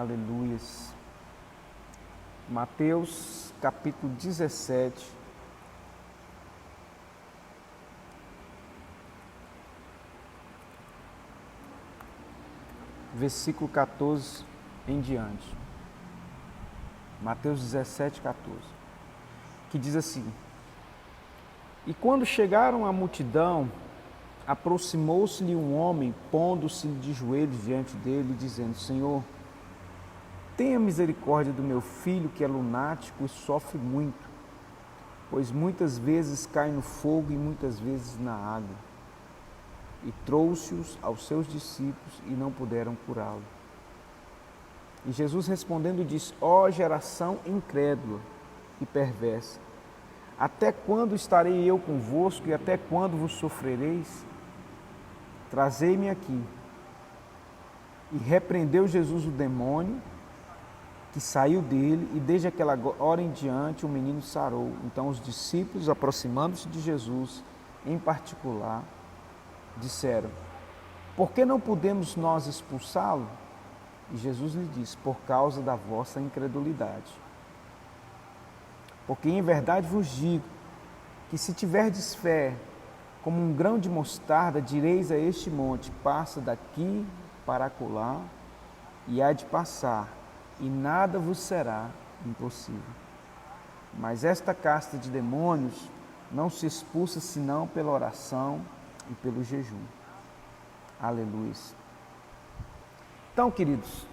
Aleluias. Mateus capítulo 17. Versículo 14 em diante. Mateus 17, 14. Que diz assim: E quando chegaram à multidão, aproximou-se-lhe um homem, pondo-se de joelhos diante dele, dizendo: Senhor, tenha misericórdia do meu filho, que é lunático e sofre muito, pois muitas vezes cai no fogo e muitas vezes na água. E trouxe-os aos seus discípulos e não puderam curá-lo. E Jesus respondendo disse: Ó geração incrédula e perversa, até quando estarei eu convosco e até quando vos sofrereis? Trazei-me aqui. E repreendeu Jesus o demônio, que saiu dele, e desde aquela hora em diante o menino sarou. Então os discípulos, aproximando-se de Jesus, em particular, disseram: Por que não podemos nós expulsá-lo? E Jesus lhe disse: Por causa da vossa incredulidade. Porque em verdade vos digo, que se tiverdes fé, como um grão de mostarda, direis a este monte: passa daqui para acolá, e há de passar, e nada vos será impossível. Mas esta casta de demônios não se expulsa senão pela oração e pelo jejum. Aleluia. Então, queridos,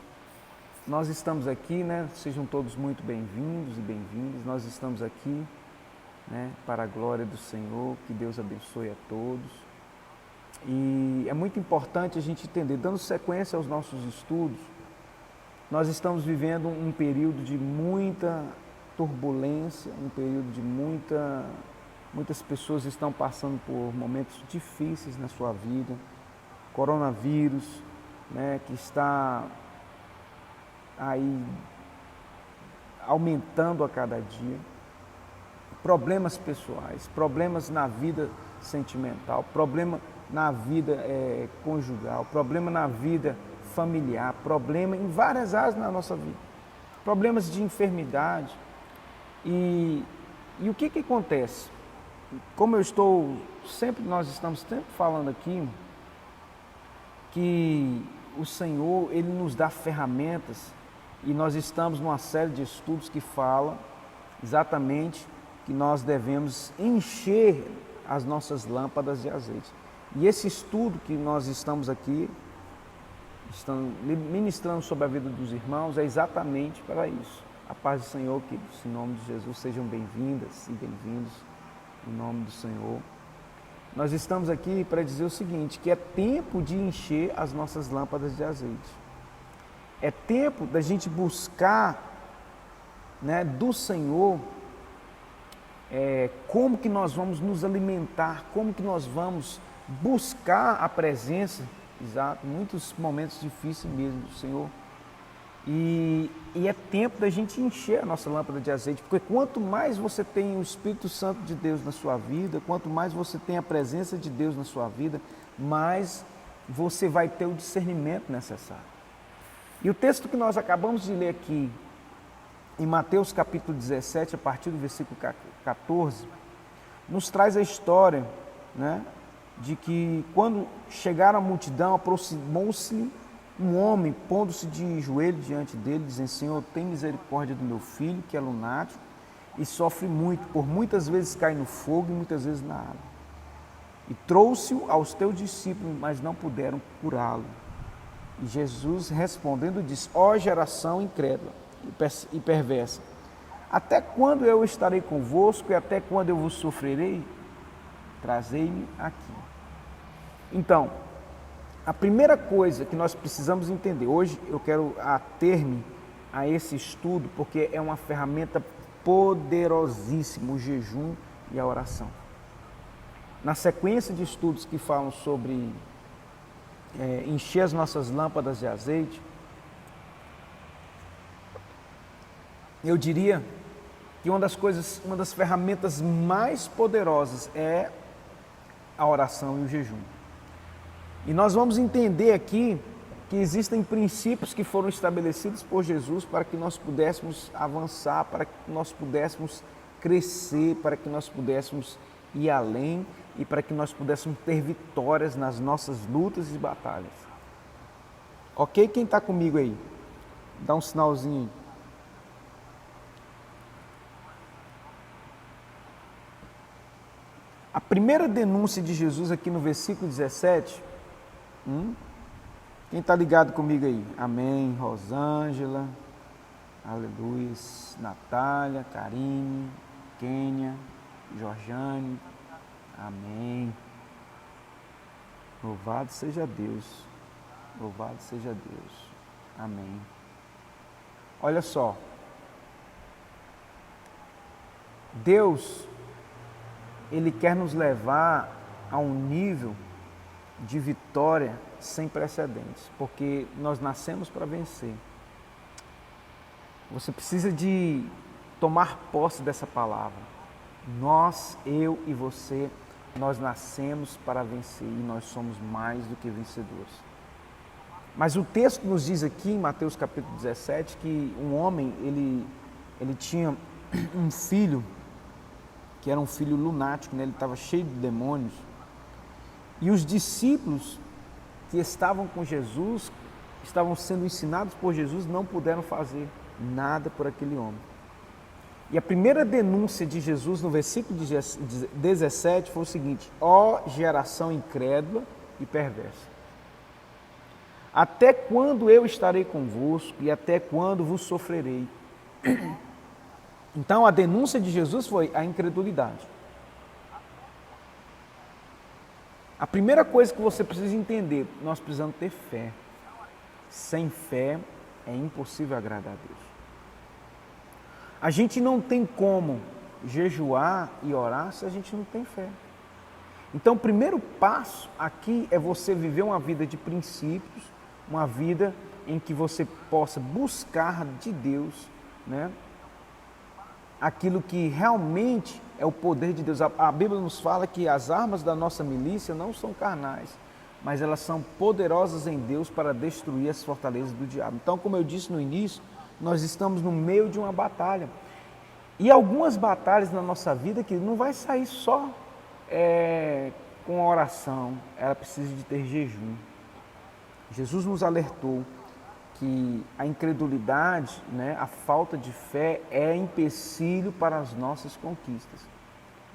nós estamos aqui, Sejam todos muito bem-vindos e bem-vindas. Nós estamos aqui, para a glória do Senhor. Que Deus abençoe a todos. E é muito importante a gente entender, dando sequência aos nossos estudos, nós estamos vivendo um período de muita turbulência, um período de muitas pessoas estão passando por momentos difíceis na sua vida. Coronavírus, que está aí aumentando a cada dia. Problemas pessoais, problemas na vida sentimental, problema na vida conjugal, problema na vida familiar, problema em várias áreas na nossa vida, problemas de enfermidade. E o que acontece? Como nós estamos sempre falando aqui, que o Senhor, Ele nos dá ferramentas, e nós estamos numa série de estudos que fala exatamente que nós devemos encher as nossas lâmpadas de azeite. E esse estudo que nós estamos aqui, ministrando sobre a vida dos irmãos, é exatamente para isso. A paz do Senhor, queridos, em nome de Jesus, sejam bem-vindas e bem-vindos, em nome do Senhor. Nós estamos aqui para dizer o seguinte, que é tempo de encher as nossas lâmpadas de azeite. É tempo da gente buscar, do Senhor, como que nós vamos nos alimentar, como que nós vamos buscar a presença, exato, muitos momentos difíceis mesmo do Senhor. E é tempo da gente encher a nossa lâmpada de azeite, porque quanto mais você tem o Espírito Santo de Deus na sua vida, quanto mais você tem a presença de Deus na sua vida, mais você vai ter o discernimento necessário. E o texto que nós acabamos de ler aqui, em Mateus capítulo 17, a partir do versículo 14, nos traz a história, de que quando chegaram à multidão, aproximou-se um homem, pondo-se de joelho diante dele, dizendo: Senhor, tem misericórdia do meu filho, que é lunático e sofre muito, por muitas vezes cai no fogo e muitas vezes na água. E trouxe-o aos teus discípulos, mas não puderam curá-lo. E Jesus respondendo disse: Ó geração incrédula e perversa, até quando eu estarei convosco e até quando eu vos sofrerei? Trazei-me aqui. Então, a primeira coisa que nós precisamos entender, hoje eu quero ater-me a esse estudo, porque é uma ferramenta poderosíssima, o jejum e a oração. Na sequência de estudos que falam sobre encher as nossas lâmpadas de azeite, eu diria que uma das ferramentas mais poderosas é a oração e o jejum. E nós vamos entender aqui que existem princípios que foram estabelecidos por Jesus para que nós pudéssemos avançar, para que nós pudéssemos crescer, para que nós pudéssemos ir além e para que nós pudéssemos ter vitórias nas nossas lutas e batalhas. Ok? Quem está comigo aí? Dá um sinalzinho aí. A primeira denúncia de Jesus aqui no versículo 17, quem está ligado comigo aí? Amém. Rosângela, aleluia, Natália, Karine, Kênia, Jorjane, amém. Louvado seja Deus, louvado seja Deus, amém. Olha só, Deus, Ele quer nos levar a um nível de vitória sem precedentes, porque nós nascemos para vencer. Você precisa de tomar posse dessa palavra. Nós, eu e você, nós nascemos para vencer e nós somos mais do que vencedores. Mas o texto nos diz aqui em Mateus capítulo 17 que um homem, ele tinha um filho, que era um filho lunático, né? Ele estava cheio de demônios. E os discípulos que estavam com Jesus, estavam sendo ensinados por Jesus, não puderam fazer nada por aquele homem. E a primeira denúncia de Jesus no versículo 17 foi o seguinte: ó geração incrédula e perversa, até quando eu estarei convosco e até quando vos sofrerei? Então a denúncia de Jesus foi a incredulidade. A primeira coisa que você precisa entender, nós precisamos ter fé. Sem fé é impossível agradar a Deus. A gente não tem como jejuar e orar se a gente não tem fé. Então o primeiro passo aqui é você viver uma vida de princípios, uma vida em que você possa buscar de Deus, né, aquilo que realmente é o poder de Deus. A Bíblia nos fala que as armas da nossa milícia não são carnais, mas elas são poderosas em Deus para destruir as fortalezas do diabo. Então, como eu disse no início, nós estamos no meio de uma batalha. E algumas batalhas na nossa vida que não vai sair só com a oração, ela precisa de ter jejum. Jesus nos alertou que a incredulidade, né, a falta de fé é empecilho para as nossas conquistas,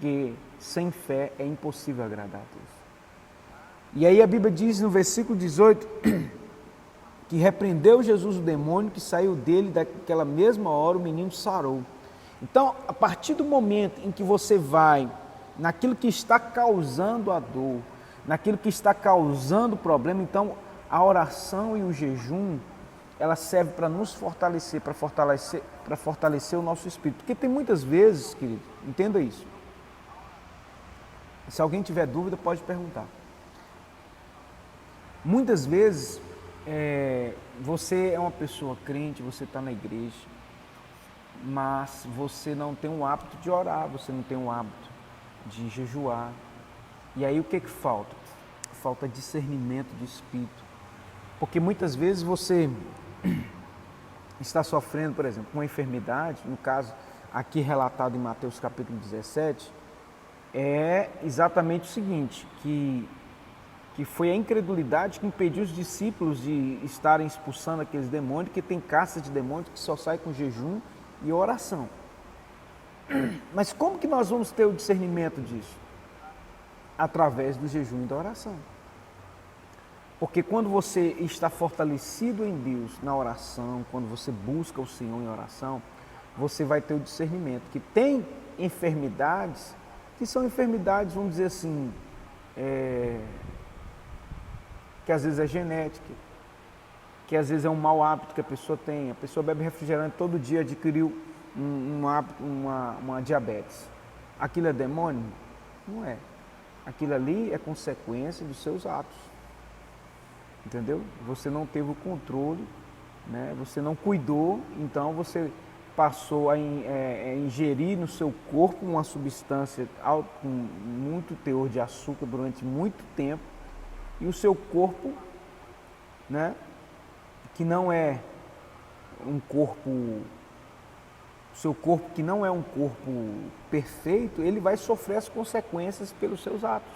que sem fé é impossível agradar a Deus. E aí a Bíblia diz no versículo 18 que repreendeu Jesus o demônio que saiu dele, daquela mesma hora o menino sarou. Então, a partir do momento em que você vai naquilo que está causando a dor, naquilo que está causando o problema, então a oração e o jejum, ela serve para nos fortalecer, para fortalecer o nosso espírito. Porque tem muitas vezes, querido, entenda isso. Se alguém tiver dúvida, pode perguntar. Muitas vezes, você é uma pessoa crente, você está na igreja, mas você não tem o hábito de orar, você não tem o hábito de jejuar. E aí o que falta? Falta discernimento de espírito. Porque muitas vezes você está sofrendo, por exemplo, uma enfermidade, no caso aqui relatado em Mateus capítulo 17, é exatamente o seguinte, que foi a incredulidade que impediu os discípulos de estarem expulsando aqueles demônios, que tem caça de demônios que só sai com jejum e oração. Mas como que nós vamos ter o discernimento disso? Através do jejum e da oração. Porque quando você está fortalecido em Deus na oração, quando você busca o Senhor em oração, você vai ter o discernimento. Que tem enfermidades, que são enfermidades, vamos dizer assim, que às vezes é genética, que às vezes é um mau hábito que a pessoa tem. A pessoa bebe refrigerante todo dia, adquiriu um hábito, uma diabetes. Aquilo é demônio? Não é. Aquilo ali é consequência dos seus atos. Entendeu? Você não teve o controle, né? Você não cuidou, então você passou a ingerir no seu corpo uma substância com muito teor de açúcar durante muito tempo, e o seu corpo, né, que não é um corpo, o seu corpo que não é um corpo perfeito, ele vai sofrer as consequências pelos seus atos.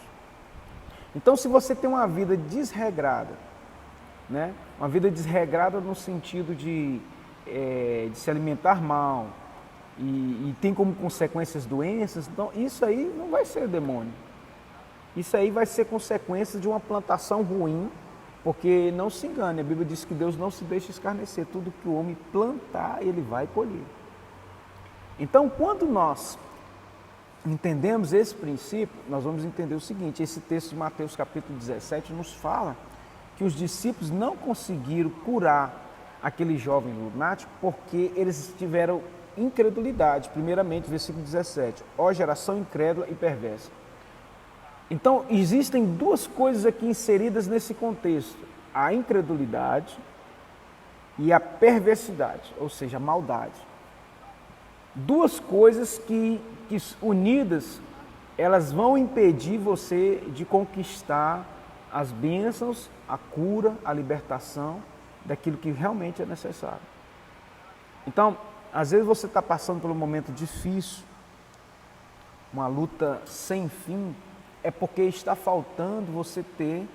Então, se você tem uma vida desregrada, né? Uma vida desregrada no sentido de se alimentar mal e tem como consequências doenças, então isso aí não vai ser demônio. Isso aí vai ser consequência de uma plantação ruim, porque não se engane, a Bíblia diz que Deus não se deixa escarnecer, tudo que o homem plantar, ele vai colher. Então, quando nós entendemos esse princípio, nós vamos entender o seguinte: esse texto de Mateus capítulo 17 nos fala que os discípulos não conseguiram curar aquele jovem lunático porque eles tiveram incredulidade. Primeiramente, versículo 17, ó geração incrédula e perversa. Então, existem duas coisas aqui inseridas nesse contexto: a incredulidade e a perversidade, ou seja, a maldade. Duas coisas que unidas, elas vão impedir você de conquistar as bênçãos, a cura, a libertação daquilo que realmente é necessário. Então, às vezes você está passando por um momento difícil, uma luta sem fim, é porque está faltando você ter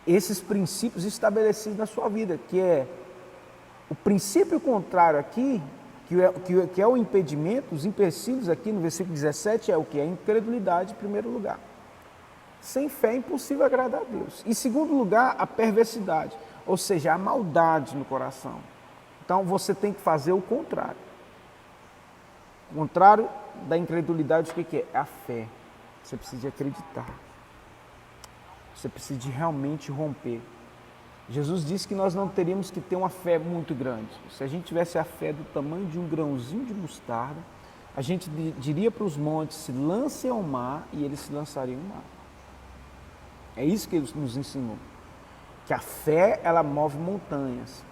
esses princípios estabelecidos na sua vida, que é o princípio contrário aqui, que é o impedimento, os empecilhos aqui no versículo 17 é o que? A incredulidade em primeiro lugar. Sem fé é impossível agradar a Deus. Em segundo lugar, a perversidade, ou seja, a maldade no coração. Então você tem que fazer o contrário. O contrário da incredulidade, o que é? É a fé. Você precisa de acreditar. Você precisa de realmente romper. Jesus disse que nós não teríamos que ter uma fé muito grande. Se a gente tivesse a fé do tamanho de um grãozinho de mostarda, a gente diria para os montes, se lancem ao mar, e eles se lançariam ao mar. É isso que ele nos ensinou. Que a fé, ela move montanhas.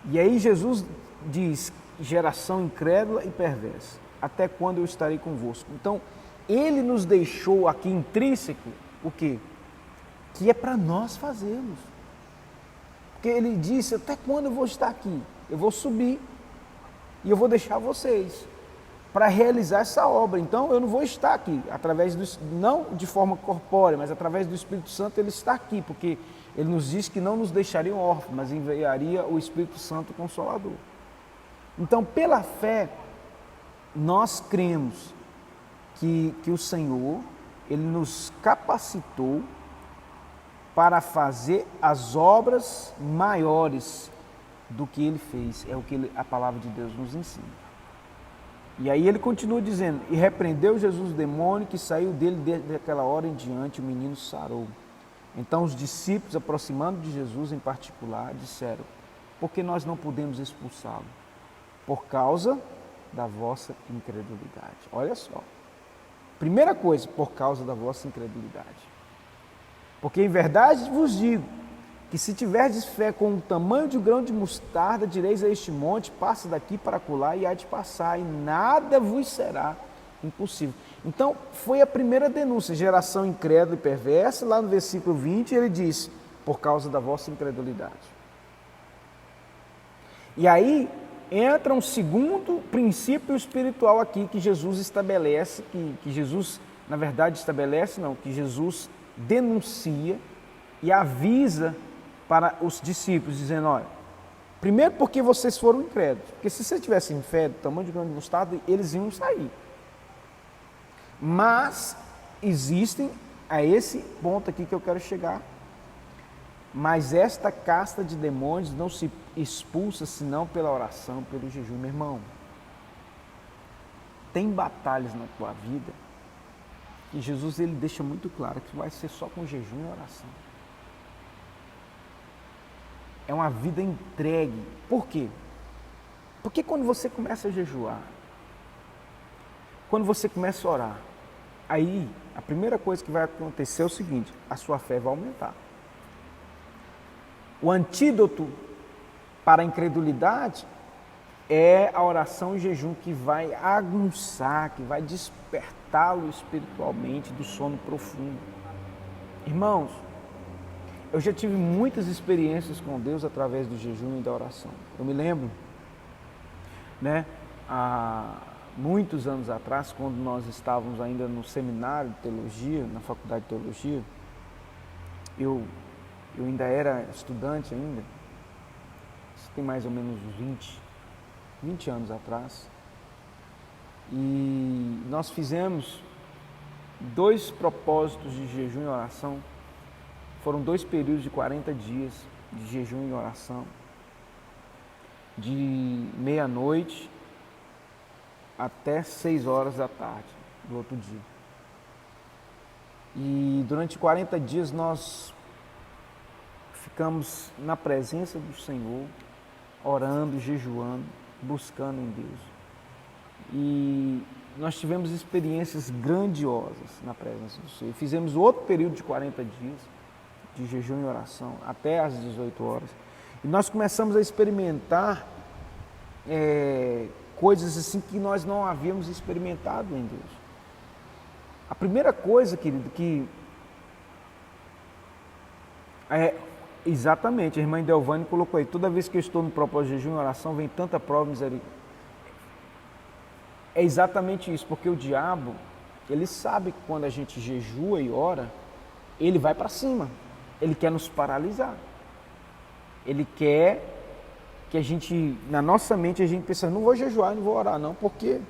E aí Jesus diz, geração incrédula e perversa, até quando eu estarei convosco? Então, ele nos deixou aqui intrínseco, o quê? Que é para nós fazermos. Porque ele disse, até quando eu vou estar aqui? Eu vou subir e eu vou deixar vocês para realizar essa obra. Então eu não vou estar aqui, não de forma corpórea, mas através do Espírito Santo ele está aqui, porque ele nos disse que não nos deixaria órfãos, mas enviaria o Espírito Santo Consolador. Então, pela fé, nós cremos que o Senhor, ele nos capacitou para fazer as obras maiores do que ele fez. É o que a palavra de Deus nos ensina. E aí ele continua dizendo, e repreendeu Jesus o demônio que saiu dele desde aquela hora em diante, o menino sarou. Então os discípulos, aproximando de Jesus em particular, disseram, por que nós não podemos expulsá-lo? Por causa da vossa incredulidade. Olha só. Primeira coisa, por causa da vossa incredulidade. Porque em verdade vos digo, que se tiverdes fé com o tamanho de um grão de mostarda, direis a este monte, passa daqui para acolá e há de passar, e nada vos será impossível. Então, foi a primeira denúncia, geração incrédula e perversa. Lá no versículo 20, ele diz, por causa da vossa incredulidade. E aí, entra um segundo princípio espiritual aqui que Jesus estabelece, que Jesus, na verdade, que Jesus denuncia e avisa para os discípulos, dizendo, olha, primeiro porque vocês foram incrédulos, porque se vocês tivessem fé do tamanho de grão de mostarda, eles iam sair. Mas existem, a esse ponto aqui que eu quero chegar, mas esta casta de demônios não se expulsa senão pela oração, pelo jejum. Meu irmão, tem batalhas na tua vida e Jesus ele deixa muito claro que vai ser só com jejum e oração. É uma vida entregue. Por quê? Porque quando você começa a jejuar, quando você começa a orar, aí a primeira coisa que vai acontecer é o seguinte, a sua fé vai aumentar. O antídoto para a incredulidade é a oração e jejum que vai aguçar, que vai despertá-lo espiritualmente do sono profundo. Irmãos, eu já tive muitas experiências com Deus através do jejum e da oração. Eu me lembro, né, há muitos anos atrás, quando nós estávamos ainda no seminário de teologia, na faculdade de teologia, eu ainda era estudante ainda, isso tem mais ou menos 20 anos atrás, e nós fizemos 2 propósitos de jejum e oração. Foram 2 períodos de 40 dias de jejum e oração, de meia-noite até 6 horas da tarde do outro dia. E durante 40 dias nós ficamos na presença do Senhor, orando, jejuando, buscando em Deus. E nós tivemos experiências grandiosas na presença do Senhor. Fizemos outro período de 40 dias de jejum e oração, até às 18 horas. E nós começamos a experimentar coisas assim que nós não havíamos experimentado em Deus. A primeira coisa, querido, que exatamente, a irmã Delvane colocou aí, toda vez que eu estou no propósito de jejum e oração, vem tanta prova e misericórdia. É exatamente isso, porque o diabo, ele sabe que quando a gente jejua e ora, ele vai para cima, ele quer nos paralisar. Ele quer que a gente, na nossa mente, a gente pensa, não vou jejuar, não vou orar não, porque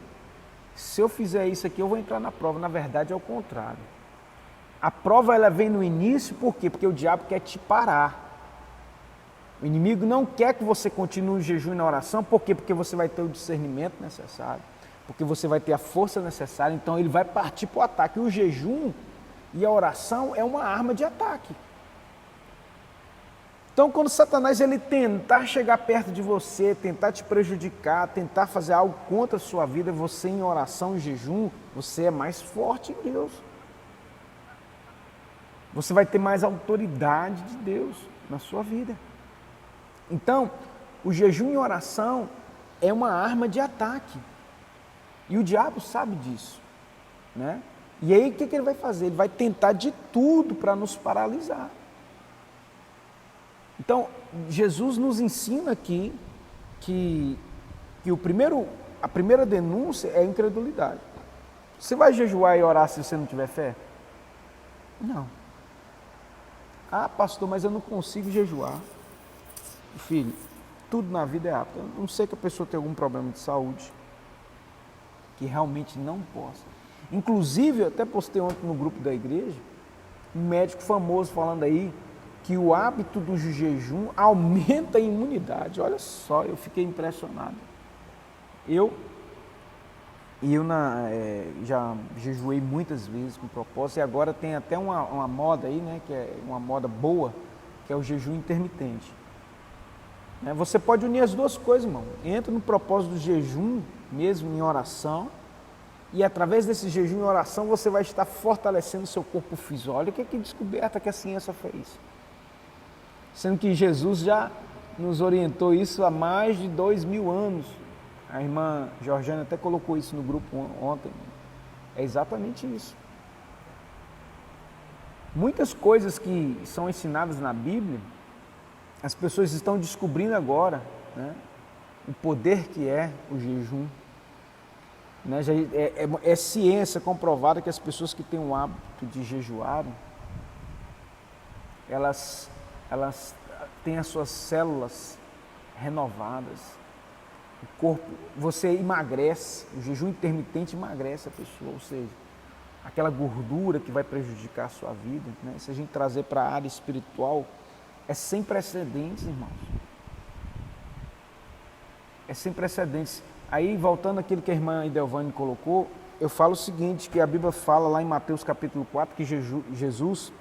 se eu fizer isso aqui, eu vou entrar na prova. Na verdade, é o contrário. A prova, ela vem no início, por quê? Porque o diabo quer te parar. O inimigo não quer que você continue o jejum e na oração, por quê? Porque você vai ter o discernimento necessário, porque você vai ter a força necessária, então ele vai partir para o ataque. O jejum e a oração é uma arma de ataque. Então, quando Satanás ele tentar chegar perto de você, tentar te prejudicar, tentar fazer algo contra a sua vida, você em oração e jejum, você é mais forte em Deus. Você vai ter mais autoridade de Deus na sua vida. Então, o jejum e oração é uma arma de ataque. E o diabo sabe disso, né? E aí o que ele vai fazer? Ele vai tentar de tudo para nos paralisar. Então, Jesus nos ensina aqui que a primeira denúncia é a incredulidade. Você vai jejuar e orar se você não tiver fé? Não. Ah, pastor, mas eu não consigo jejuar. Filho, tudo na vida é apto. A não ser que a pessoa tenha algum problema de saúde, que realmente não possa. Inclusive, eu até postei ontem no grupo da igreja, um médico famoso falando aí que o hábito do jejum aumenta a imunidade. Olha só, eu fiquei impressionado. Eu já jejuei muitas vezes com propósito, e agora tem até uma moda aí, né, que é uma moda boa, que é o jejum intermitente. Você pode unir as duas coisas, irmão. Entra no propósito do jejum, mesmo em oração, e através desse jejum e oração você vai estar fortalecendo o seu corpo físico. Olha que descoberta que a ciência fez. Sendo que Jesus já nos orientou isso há mais de 2000 anos. A irmã Georgiana até colocou isso no grupo ontem. É exatamente isso. Muitas coisas que são ensinadas na Bíblia, as pessoas estão descobrindo agora, né, o poder que é o jejum. Né, é ciência comprovada que as pessoas que têm o hábito de jejuarem, elas têm as suas células renovadas, o corpo, você emagrece, o jejum intermitente emagrece a pessoa, ou seja, aquela gordura que vai prejudicar a sua vida, né? Se a gente trazer para a área espiritual, é sem precedentes, irmãos. É sem precedentes. Aí, voltando àquilo que a irmã Idelvane colocou, eu falo o seguinte, que a Bíblia fala lá em Mateus capítulo 4, que Jesus,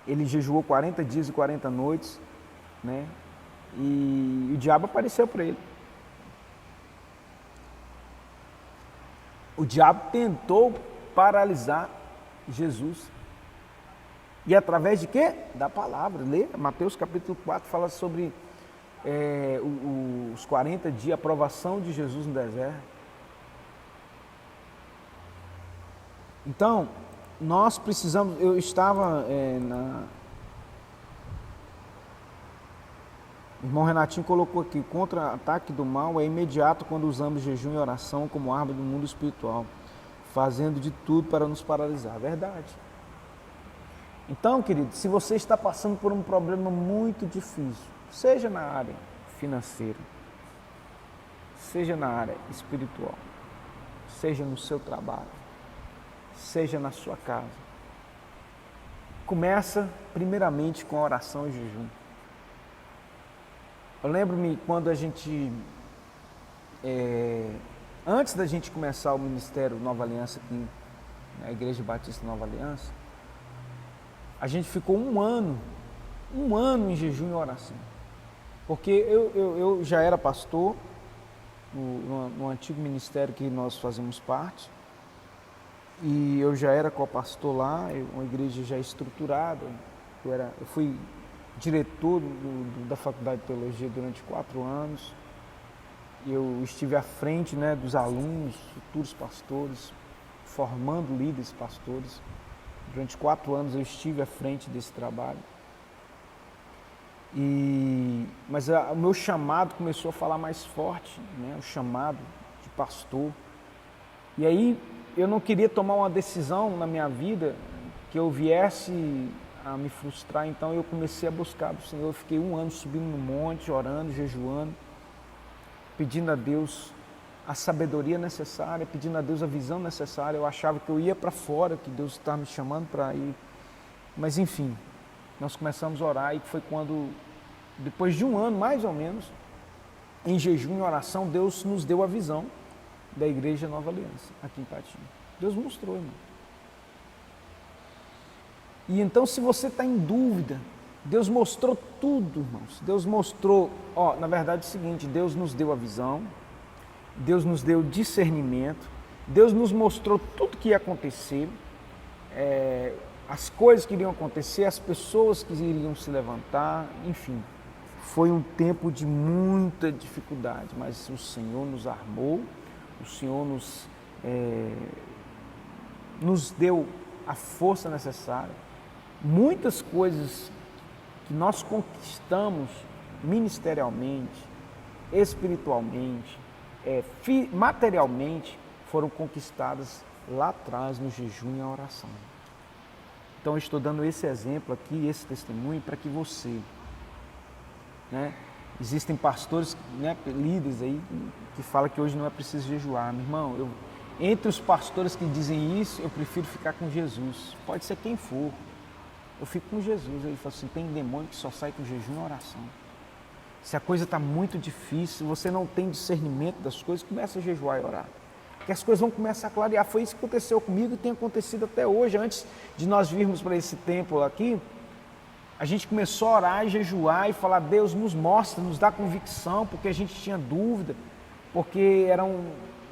ele jejuou 40 dias e 40 noites, né? E o diabo apareceu para ele. O diabo tentou paralisar Jesus. E através de quê? Da palavra. Lê, Mateus capítulo 4 fala sobre os 40 dias, a provação de Jesus no deserto. Então, nós precisamos, eu estava O irmão Renatinho colocou aqui: o contra-ataque do mal é imediato quando usamos jejum e oração como arma do mundo espiritual, fazendo de tudo para nos paralisar. Verdade. Então, querido, se você está passando por um problema muito difícil, seja na área financeira, seja na área espiritual, seja no seu trabalho, seja na sua casa, começa primeiramente com a oração e jejum. Eu lembro-me quando a gente, antes da gente começar o Ministério Nova Aliança aqui na Igreja Batista Nova Aliança, a gente ficou um ano em jejum e oração. Porque eu já era pastor no antigo ministério que nós fazemos parte, e eu já era co-pastor lá, uma igreja já estruturada. Eu fui diretor da Faculdade de Teologia durante 4 anos. Eu estive à frente, né, dos alunos, futuros pastores, formando líderes pastores. Durante 4 anos eu estive à frente desse trabalho. Mas o meu chamado começou a falar mais forte, né, o chamado de pastor. E aí eu não queria tomar uma decisão na minha vida que eu viesse a me frustrar, então eu comecei a buscar do Senhor. Eu fiquei 1 ano subindo no monte, orando, jejuando, pedindo a Deus a sabedoria necessária, pedindo a Deus a visão necessária. Eu achava que eu ia para fora, que Deus estava me chamando para ir. Mas enfim, nós começamos a orar, e foi quando, depois de 1 ano mais ou menos, em jejum e oração, Deus nos deu a visão da Igreja Nova Aliança, aqui em Patinho. Deus mostrou, irmão. E então, se você está em dúvida, Deus mostrou tudo, irmãos. Deus mostrou, na verdade é o seguinte: Deus nos deu a visão, Deus nos deu discernimento, Deus nos mostrou tudo que ia acontecer, as coisas que iriam acontecer, as pessoas que iriam se levantar, enfim. Foi um tempo de muita dificuldade, mas o Senhor nos armou, o Senhor nos deu a força necessária. Muitas coisas que nós conquistamos ministerialmente, espiritualmente, materialmente, foram conquistadas lá atrás no jejum e a oração. Então eu estou dando esse exemplo aqui, esse testemunho, para que você, né? Existem pastores, né, líderes aí, que falam que hoje não é preciso jejuar. Meu irmão, entre os pastores que dizem isso, eu prefiro ficar com Jesus. Pode ser quem for. Eu fico com Jesus. Ele fala assim: tem demônio que só sai com jejum e oração. Se a coisa está muito difícil, você não tem discernimento das coisas, começa a jejuar e orar. Que as coisas vão começar a clarear. Foi isso que aconteceu comigo e tem acontecido até hoje. Antes de nós virmos para esse templo aqui, a gente começou a orar e jejuar e falar: Deus, nos mostra, nos dá convicção, porque a gente tinha dúvida, porque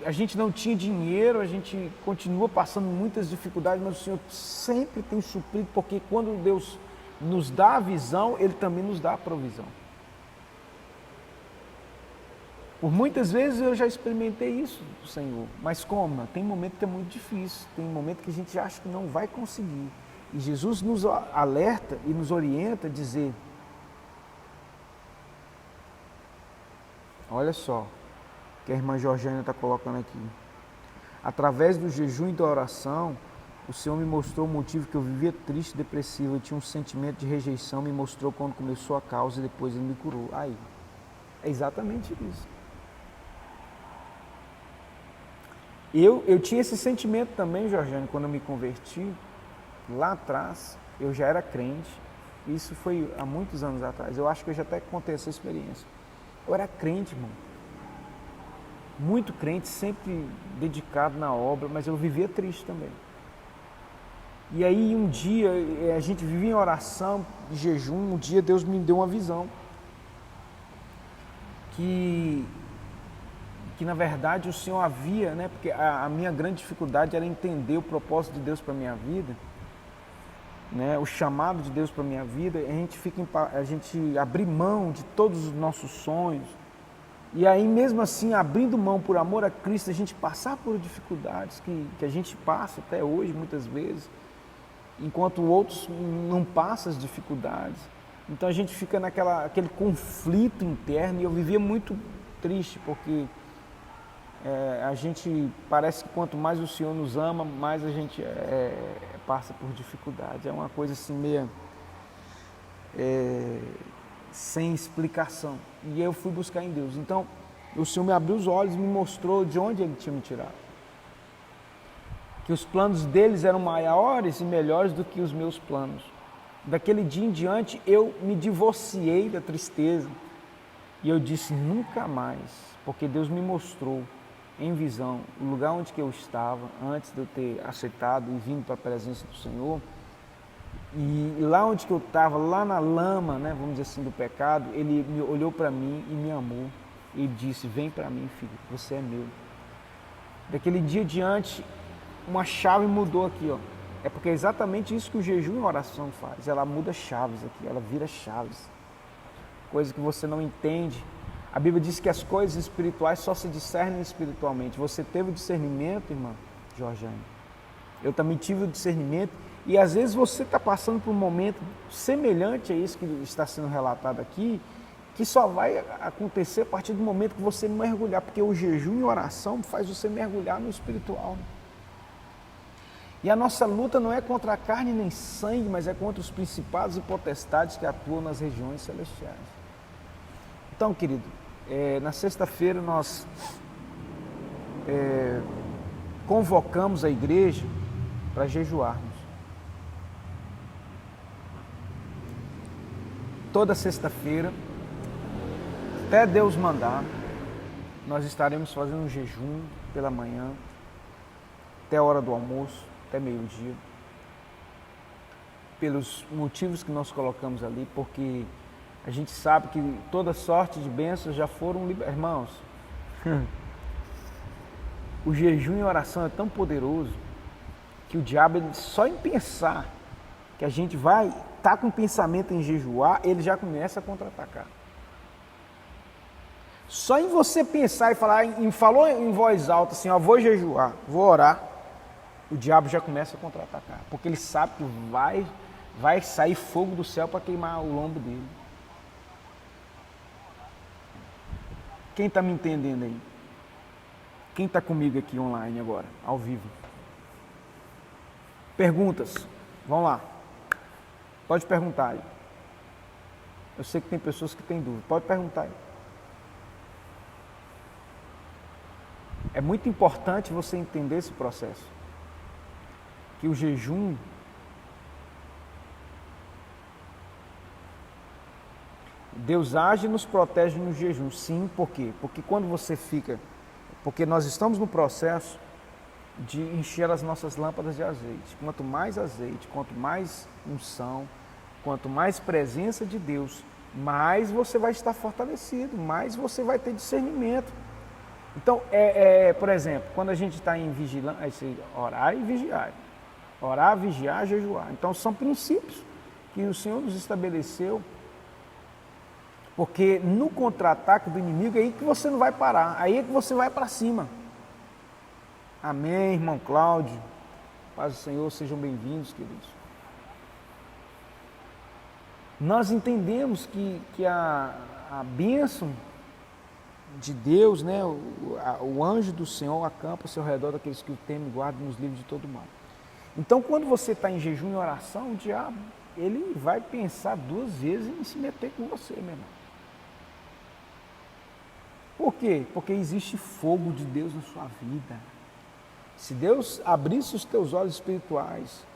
a gente não tinha dinheiro, a gente continua passando muitas dificuldades, mas o Senhor sempre tem suprido, porque quando Deus nos dá a visão, Ele também nos dá a provisão. Por muitas vezes eu já experimentei isso do Senhor, mas como? Tem momento que é muito difícil, tem momento que a gente acha que não vai conseguir. E Jesus nos alerta e nos orienta a dizer: olha só, que a irmã Georgiana está colocando aqui. Através do jejum e da oração, o Senhor me mostrou o motivo que eu vivia triste, depressivo, eu tinha um sentimento de rejeição, me mostrou quando começou a causa e depois Ele me curou. Aí, é exatamente isso. Eu tinha esse sentimento também, Georgiane, quando eu me converti, lá atrás, eu já era crente, isso foi há muitos anos atrás, eu acho que eu já até contei essa experiência. Eu era crente, irmão, muito crente, sempre dedicado na obra, mas eu vivia triste também. E aí um dia, a gente vivia em oração, de jejum, um dia Deus me deu uma visão, que na verdade o Senhor havia, né, porque a minha grande dificuldade era entender o propósito de Deus para a minha vida, né, o chamado de Deus para a minha vida. A gente abrir mão de todos os nossos sonhos, e aí mesmo assim, abrindo mão por amor a Cristo, a gente passar por dificuldades que a gente passa até hoje muitas vezes, enquanto outros não passam as dificuldades. Então a gente fica aquele conflito interno, e eu vivia muito triste, porque a gente parece que quanto mais o Senhor nos ama, mais a gente passa por dificuldade. É uma coisa assim meio sem explicação. E eu fui buscar em Deus. Então o Senhor me abriu os olhos e me mostrou de onde Ele tinha me tirado. Que os planos deles eram maiores e melhores do que os meus planos. Daquele dia em diante eu me divorciei da tristeza e eu disse nunca mais, porque Deus me mostrou em visão o lugar onde que eu estava antes de eu ter aceitado e vindo para a presença do Senhor. E lá onde que eu estava, lá na lama, né, vamos dizer assim, do pecado, Ele olhou para mim e me amou e disse: vem para mim, filho, você é meu. Daquele dia diante, uma chave mudou aqui, ó. É porque é exatamente isso que o jejum e a oração faz. Ela muda chaves aqui, ela vira chaves. Coisa que você não entende. A Bíblia diz que as coisas espirituais só se discernem espiritualmente. Você teve o discernimento, irmã Jorjane? Eu também tive o discernimento. E às vezes você está passando por um momento semelhante a isso que está sendo relatado aqui, que só vai acontecer a partir do momento que você mergulhar, porque o jejum e a oração faz você mergulhar no espiritual. E a nossa luta não é contra a carne nem sangue, mas é contra os principados e potestades que atuam nas regiões celestiais. Então, querido, na sexta-feira nós convocamos a igreja para jejuarmos. Toda sexta-feira, até Deus mandar, nós estaremos fazendo um jejum pela manhã, até a hora do almoço, até meio-dia, pelos motivos que nós colocamos ali, porque a gente sabe que toda sorte de bênçãos já foram liberadas. Irmãos, o jejum e a oração é tão poderoso que o diabo, só em pensar que a gente vai estar com o pensamento em jejuar, ele já começa a contra-atacar. Só em você pensar e falou em voz alta assim, ó, vou jejuar, vou orar, o diabo já começa a contra-atacar, porque ele sabe que vai sair fogo do céu para queimar o lombo dele. Quem está me entendendo aí? Quem está comigo aqui online agora, ao vivo? Perguntas? Vamos lá. Pode perguntar aí. Eu sei que tem pessoas que têm dúvida. Pode perguntar aí. É muito importante você entender esse processo. Que o jejum Deus age e nos protege no jejum. Sim, por quê? Porque quando você fica... Porque nós estamos no processo de encher as nossas lâmpadas de azeite. Quanto mais azeite, quanto mais unção, quanto mais presença de Deus, mais você vai estar fortalecido, mais você vai ter discernimento. Então, por exemplo, quando a gente está em vigilância, orar e vigiar. Orar, vigiar, jejuar. Então, são princípios que o Senhor nos estabeleceu, porque no contra-ataque do inimigo é aí que você não vai parar, aí é que você vai para cima. Amém, irmão Cláudio. Paz do Senhor, sejam bem-vindos, queridos. Nós entendemos que a bênção de Deus, né, o anjo do Senhor acampa ao seu redor daqueles que o temem e guardam nos livros de todo mal. Então, quando você está em jejum e oração, o diabo, ele vai pensar duas vezes em se meter com você, meu irmão. Por quê? Porque existe fogo de Deus na sua vida. Se Deus abrisse os teus olhos espirituais...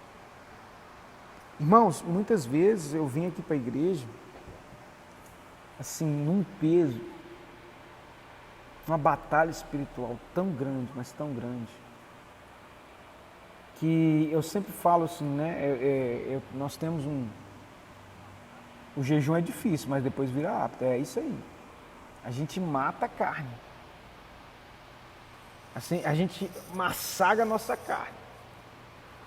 Irmãos, muitas vezes eu vim aqui para a igreja, assim, num peso, uma batalha espiritual tão grande, mas tão grande, que eu sempre falo assim, né, nós temos o jejum é difícil, mas depois vira hábito, é isso aí. A gente mata a carne. Assim, a gente massaga a nossa carne.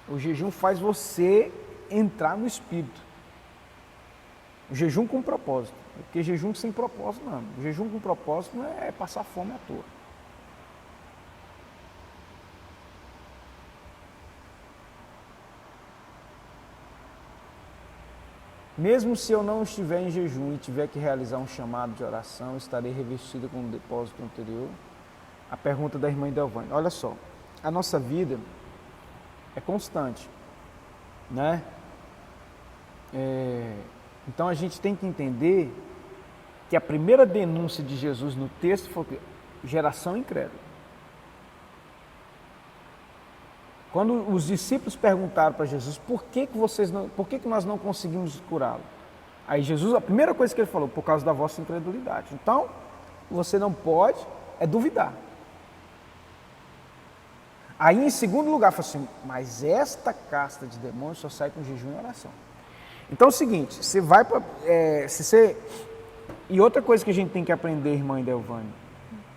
O jejum faz você entrar no espírito. O jejum com propósito. Porque jejum sem propósito não. O jejum com propósito não é passar fome à toa. Mesmo se eu não estiver em jejum e tiver que realizar um chamado de oração, estarei revestida com o depósito anterior. A pergunta da irmã Delvânia. Olha só, a nossa vida é constante, né? Então a gente tem que entender que a primeira denúncia de Jesus no texto foi geração incrédula. Quando os discípulos perguntaram para Jesus por que nós não conseguimos curá-lo? Aí Jesus, a primeira coisa que ele falou, por causa da vossa incredulidade. Então, você não pode duvidar. Aí, em segundo lugar, falou assim, mas esta casta de demônios só sai com jejum e oração. Então é o seguinte, você vai para... E outra coisa que a gente tem que aprender, irmã Delvânia,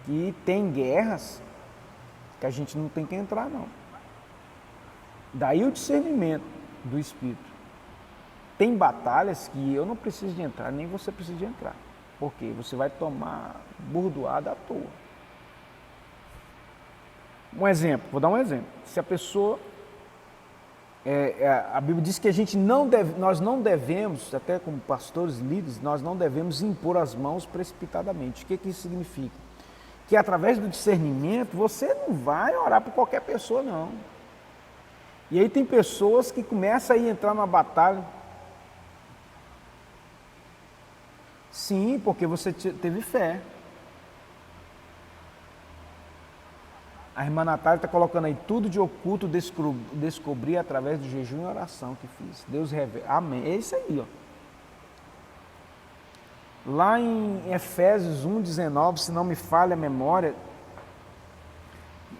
que tem guerras que a gente não tem que entrar, não. Daí o discernimento do Espírito. Tem batalhas que eu não preciso de entrar, nem você precisa de entrar. Por quê? Você vai tomar burdoada à toa. Um exemplo, vou dar um exemplo. Se a pessoa... a Bíblia diz que nós não devemos, até como pastores, líderes, nós não devemos impor as mãos precipitadamente. O que isso significa? Que através do discernimento, você não vai orar por qualquer pessoa, não. E aí tem pessoas que começam a entrar na batalha. Sim, porque você teve fé. A irmã Natália está colocando aí tudo de oculto, descobrir através do jejum e oração que fiz. Deus revela. Amém. É isso aí, ó. Lá em Efésios 1,19, se não me falha a memória,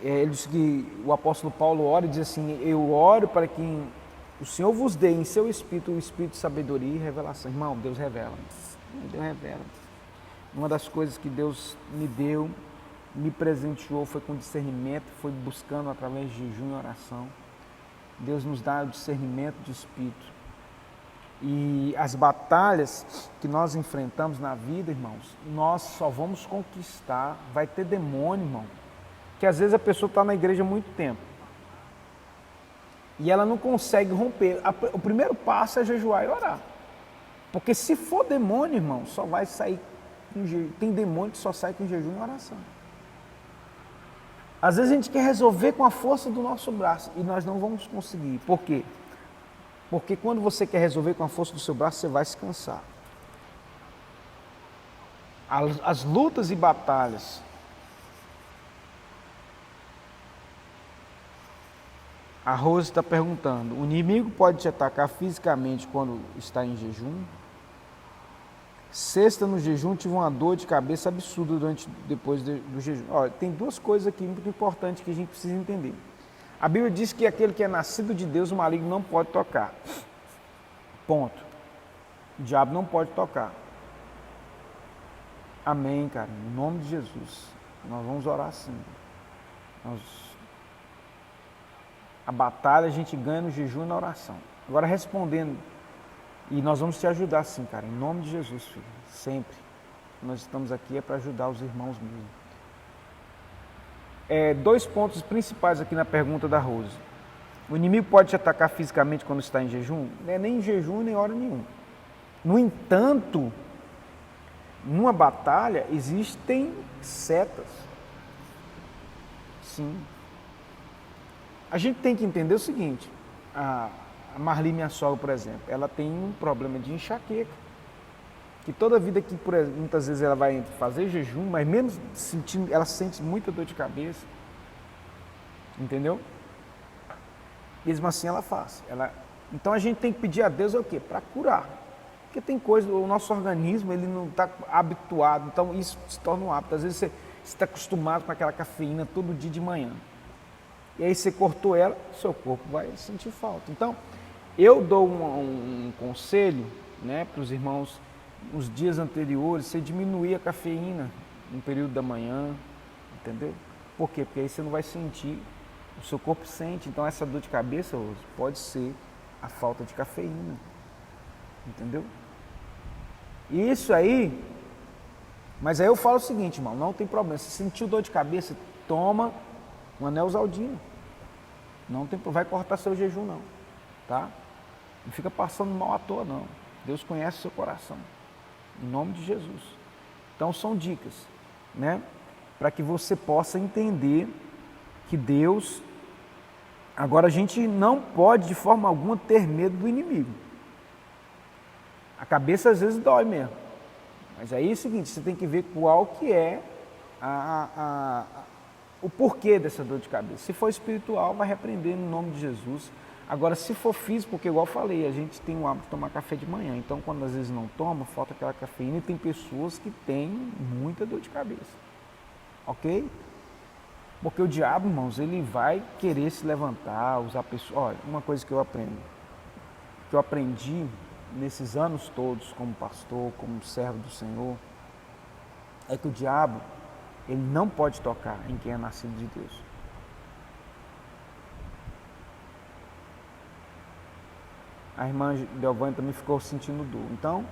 ele diz que o apóstolo Paulo ora e diz assim, eu oro para que o Senhor vos dê em seu espírito o espírito de sabedoria e revelação. Irmão, Deus revela. Deus revela. Uma das coisas que Deus me deu, me presenteou, foi com discernimento, foi buscando através de jejum e oração. Deus nos dá o discernimento de espírito. E as batalhas que nós enfrentamos na vida, irmãos, nós só vamos conquistar. Vai ter demônio, irmão, que às vezes a pessoa está na igreja há muito tempo e ela não consegue romper. O primeiro passo é jejuar e orar. Porque se for demônio, irmão, só vai sair com jejum. Tem demônio que só sai com jejum e oração. Às vezes a gente quer resolver com a força do nosso braço e nós não vamos conseguir. Por quê? Porque quando você quer resolver com a força do seu braço, você vai se cansar. As lutas e batalhas. A Rose está perguntando, o inimigo pode te atacar fisicamente quando está em jejum? Sexta no jejum, tive uma dor de cabeça absurda depois do jejum. Olha, tem duas coisas aqui muito importantes que a gente precisa entender. A Bíblia diz que aquele que é nascido de Deus, o maligno não pode tocar. Ponto. O diabo não pode tocar. Amém, cara. Em nome de Jesus. Nós vamos orar assim. A batalha a gente ganha no jejum e na oração. Agora respondendo, e nós vamos te ajudar sim, cara, em nome de Jesus, filho, sempre. Nós estamos aqui para ajudar os irmãos mesmo. Dois pontos principais aqui na pergunta da Rose. O inimigo pode te atacar fisicamente quando está em jejum? Não é nem em jejum, nem hora nenhuma. No entanto, numa batalha existem setas. Sim. A gente tem que entender o seguinte, a Marli, minha sogra, por exemplo, ela tem um problema de enxaqueca, que toda vida que muitas vezes ela vai fazer jejum, mas mesmo sentindo, ela sente muita dor de cabeça, entendeu? Mesmo assim ela faz. Então a gente tem que pedir a Deus o quê? Para curar. Porque tem coisa, o nosso organismo ele não está habituado, então isso se torna um hábito. Às vezes você está acostumado com aquela cafeína todo dia de manhã. E aí você cortou ela, seu corpo vai sentir falta. Então, eu dou um conselho, né, para os irmãos, nos dias anteriores, você diminuir a cafeína no período da manhã, entendeu? Por quê? Porque aí você não vai sentir, o seu corpo sente. Então, essa dor de cabeça, Rose, pode ser a falta de cafeína, entendeu? Isso aí, mas aí eu falo o seguinte, irmão, não tem problema, se sentiu dor de cabeça, toma um Neosaldina. Não tem, vai cortar seu jejum não, tá? Não fica passando mal à toa não. Deus conhece o seu coração. Em nome de Jesus. Então são dicas, né? Para que você possa entender que Deus... Agora a gente não pode de forma alguma ter medo do inimigo. A cabeça às vezes dói mesmo. Mas aí é o seguinte, você tem que ver qual que é o porquê dessa dor de cabeça. Se for espiritual, vai repreender no nome de Jesus. Agora, se for físico, porque igual eu falei, a gente tem o hábito de tomar café de manhã. Então, quando às vezes não toma, falta aquela cafeína e tem pessoas que têm muita dor de cabeça. Ok? Porque o diabo, irmãos, ele vai querer se levantar, usar pessoas... Olha, uma coisa que eu aprendi nesses anos todos como pastor, como servo do Senhor, é que o diabo, ele não pode tocar em quem é nascido de Deus. A irmã Delvânia também ficou sentindo dor. Então,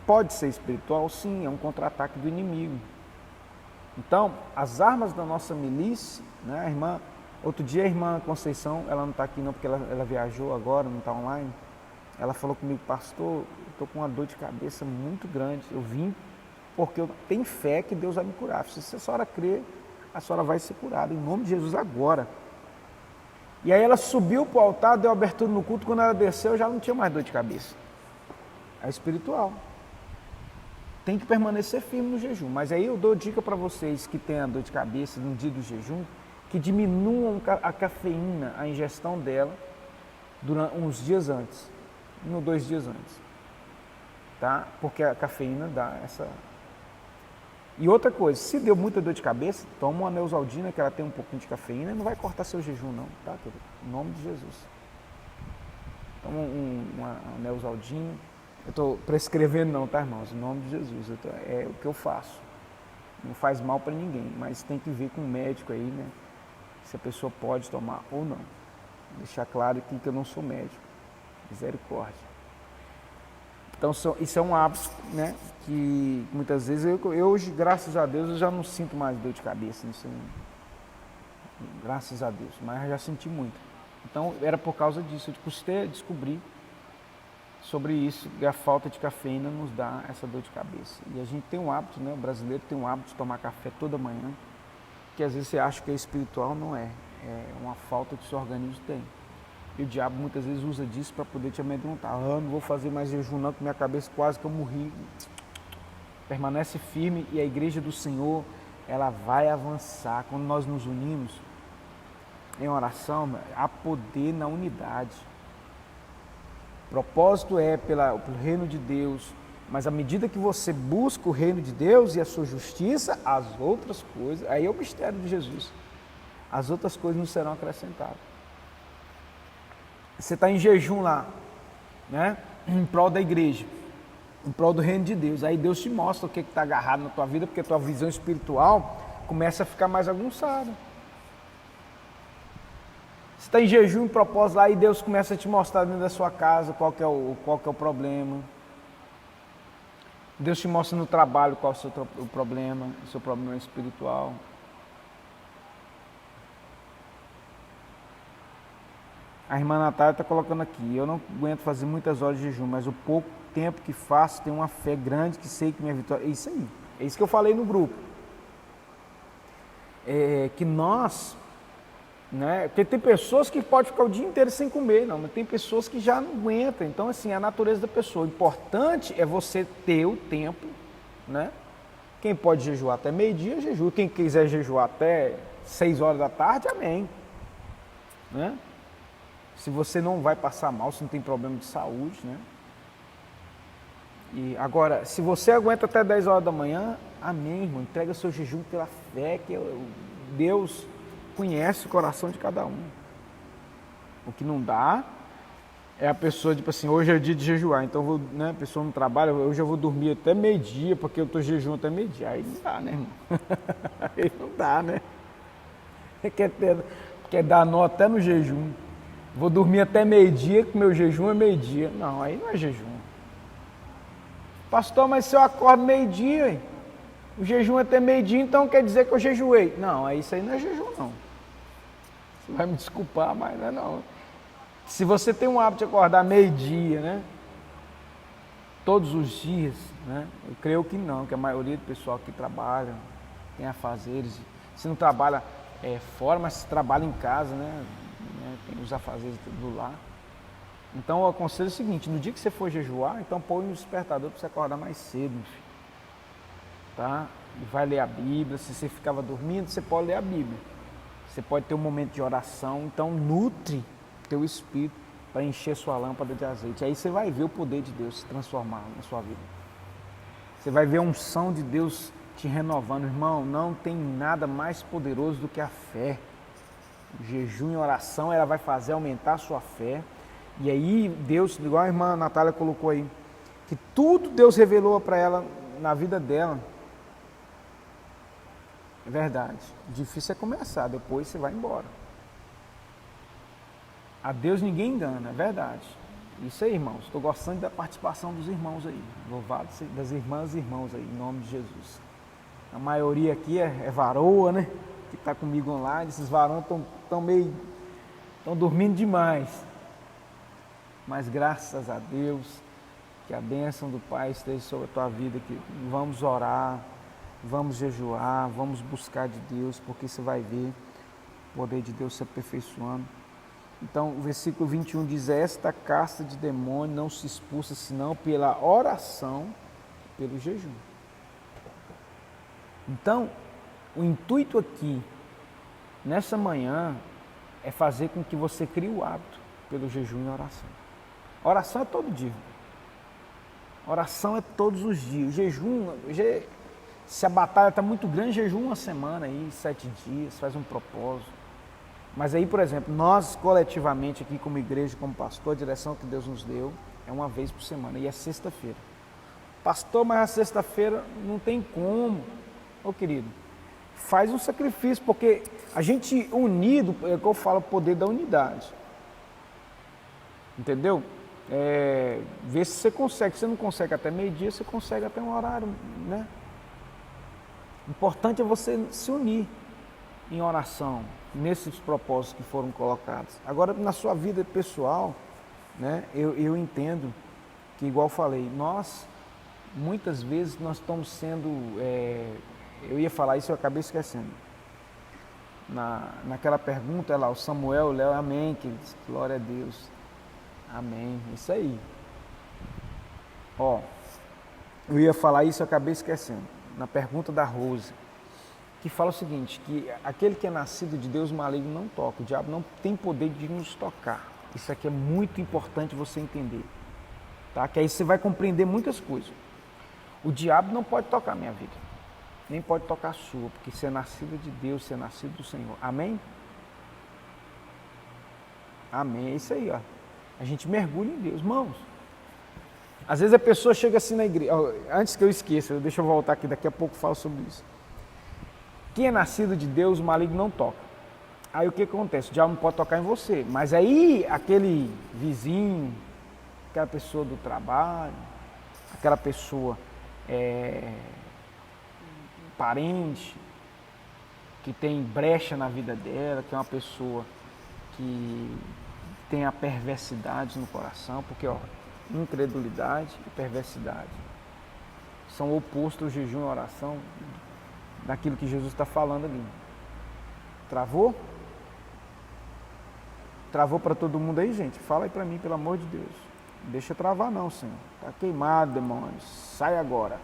pode ser espiritual? Sim, é um contra-ataque do inimigo. Então, as armas da nossa milícia, né, outro dia a irmã Conceição, ela não está aqui não, porque ela viajou agora, não está online, ela falou comigo, pastor, eu estou com uma dor de cabeça muito grande, eu vim porque eu tenho fé que Deus vai me curar. Se a senhora crer, a senhora vai ser curada, em nome de Jesus agora. E aí ela subiu para o altar, deu abertura no culto, quando ela desceu, já não tinha mais dor de cabeça. É espiritual. Tem que permanecer firme no jejum. Mas aí eu dou dica para vocês que têm a dor de cabeça no dia do jejum, que diminuam a cafeína, a ingestão dela, durante uns dias antes, 1 ou 2 dias antes. Tá? Porque a cafeína dá essa... E outra coisa, se deu muita dor de cabeça, toma uma Neosaldina, que ela tem um pouquinho de cafeína, e não vai cortar seu jejum não, tá, querido? Em nome de Jesus. Toma uma Neosaldina. Eu estou prescrevendo não, tá, irmãos? Em nome de Jesus. É o que eu faço. Não faz mal para ninguém, mas tem que ver com o médico aí, né? Se a pessoa pode tomar ou não. Deixar claro aqui que eu não sou médico. Misericórdia. Então, isso é um hábito, né? Que muitas vezes, eu hoje, graças a Deus, eu já não sinto mais dor de cabeça. Graças a Deus, mas eu já senti muito. Então, era por causa disso. Eu custei descobrir sobre isso, que a falta de cafeína nos dá essa dor de cabeça. E a gente tem um hábito, né? O brasileiro tem um hábito de tomar café toda manhã, que às vezes você acha que é espiritual, não é. É uma falta que o seu organismo tem. E o diabo muitas vezes usa disso para poder te amedrontar. Não vou fazer mais jejum não, que minha cabeça quase que eu morri. Permanece firme e a igreja do Senhor, ela vai avançar. Quando nós nos unimos em oração, há poder na unidade. O propósito é pelo reino de Deus, mas à medida que você busca o reino de Deus e a sua justiça, as outras coisas, aí é o mistério de Jesus, as outras coisas não serão acrescentadas. Você está em jejum lá, né? Em prol da igreja, em prol do reino de Deus, aí Deus te mostra o que está agarrado na tua vida, porque a tua visão espiritual começa a ficar mais aguçada. Você está em jejum, em propósito lá, e Deus começa a te mostrar dentro da sua casa qual que é o problema. Deus te mostra no trabalho qual é o problema, o seu problema espiritual. A irmã Natália está colocando aqui, eu não aguento fazer muitas horas de jejum, mas o pouco tempo que faço tenho uma fé grande que sei que minha vitória... É isso aí, é isso que eu falei no grupo. Que nós... Né? Porque tem pessoas que podem ficar o dia inteiro sem comer, não, mas tem pessoas que já não aguentam. Então, assim, é a natureza da pessoa. O importante é você ter o tempo, né? Quem pode jejuar até meio-dia, jejua. Quem quiser jejuar até 6 horas da tarde, amém. Né? Se você não vai passar mal, se não tem problema de saúde, né? E agora, se você aguenta até 10 horas da manhã, amém, irmão. Entrega seu jejum pela fé, que Deus conhece o coração de cada um. O que não dá é a pessoa, tipo assim, hoje é dia de jejuar, então a pessoa não trabalha, hoje eu vou dormir até meio-dia, porque eu estou jejuando até meio-dia. Aí não dá, né, irmão? Aí não dá, né? Quer dar nó até no jejum. Vou dormir até meio-dia, que meu jejum é meio-dia. Não, aí não é jejum. Pastor, mas se eu acordo meio-dia, o jejum é até meio-dia, então quer dizer que eu jejuei. Não, isso aí não é jejum, não. Você vai me desculpar, mas não é não. Se você tem um hábito de acordar meio-dia, né? Todos os dias, né? Eu creio que não, que a maioria do pessoal que trabalha tem afazeres. Se não trabalha fora, mas se trabalha em casa, né? Tem os afazeres do lar. Então eu aconselho o seguinte, no dia que você for jejuar, então põe um despertador para você acordar mais cedo, meu filho. Tá? E vai ler a Bíblia. Se você ficava dormindo, você pode ler a Bíblia. Você pode ter um momento de oração, então nutre teu espírito para encher sua lâmpada de azeite. Aí você vai ver o poder de Deus se transformar na sua vida. Você vai ver a unção de Deus te renovando. Irmão, não tem nada mais poderoso do que a fé. O jejum e oração, ela vai fazer aumentar a sua fé. E aí Deus, igual a irmã Natália colocou aí, que tudo Deus revelou para ela na vida dela. É verdade. Difícil é começar, depois você vai embora. A Deus ninguém engana, é verdade. Isso aí, irmãos. Estou gostando da participação dos irmãos aí. Louvado das irmãs e irmãos aí, em nome de Jesus. A maioria aqui é varoa, né? Que está comigo online. Esses varões estão dormindo demais. Mas graças a Deus, que a bênção do Pai esteja sobre a tua vida. Que vamos orar, vamos jejuar, vamos buscar de Deus, porque você vai ver o poder de Deus se aperfeiçoando. Então, o versículo 21 diz: esta casta de demônio não se expulsa senão pela oração, pelo jejum. Então, o intuito aqui, nessa manhã, é fazer com que você crie o hábito pelo jejum e oração. Oração é todo dia. Oração é todos os dias. O jejum, se a batalha está muito grande, jejum uma semana aí, 7 dias, faz um propósito. Mas aí, por exemplo, nós coletivamente aqui como igreja, como pastor, a direção que Deus nos deu é uma vez por semana e é sexta-feira. Pastor, mas a sexta-feira não tem como. Ô querido, faz um sacrifício, porque a gente unido, é que eu falo, o poder da unidade. Entendeu? Vê se você consegue. Se você não consegue até meio-dia, você consegue até um horário, né? O importante é você se unir em oração, nesses propósitos que foram colocados. Agora, na sua vida pessoal, né, eu entendo que, igual falei, nós, muitas vezes, nós estamos sendo, eu ia falar isso, eu acabei esquecendo. Naquela pergunta, lá, o Samuel, o Léo, amém, queridos, glória a Deus, amém, isso aí. Ó, eu ia falar isso, eu acabei esquecendo. Na pergunta da Rose, que fala o seguinte, que aquele que é nascido de Deus, o maligno não toca, o diabo não tem poder de nos tocar. Isso aqui é muito importante você entender, tá? Que aí você vai compreender muitas coisas. O diabo não pode tocar a minha vida, nem pode tocar a sua, porque você é nascido de Deus, você é nascido do Senhor. Amém? Amém, é isso aí, ó. A gente mergulha em Deus, irmãos. Às vezes a pessoa chega assim na igreja, antes que eu esqueça, deixa eu voltar aqui, daqui a pouco eu falo sobre isso. Quem é nascido de Deus, o maligno não toca. Aí o que acontece? O diabo não pode tocar em você. Mas aí aquele vizinho, aquela pessoa do trabalho, aquela pessoa parente, que tem brecha na vida dela, que é uma pessoa que tem a perversidade no coração, porque incredulidade e perversidade são opostos ao jejum e oração daquilo que Jesus está falando ali. Travou? Travou para todo mundo aí, gente? Fala aí para mim, pelo amor de Deus. Não deixa travar não, Senhor. Está queimado, demônios. Sai agora.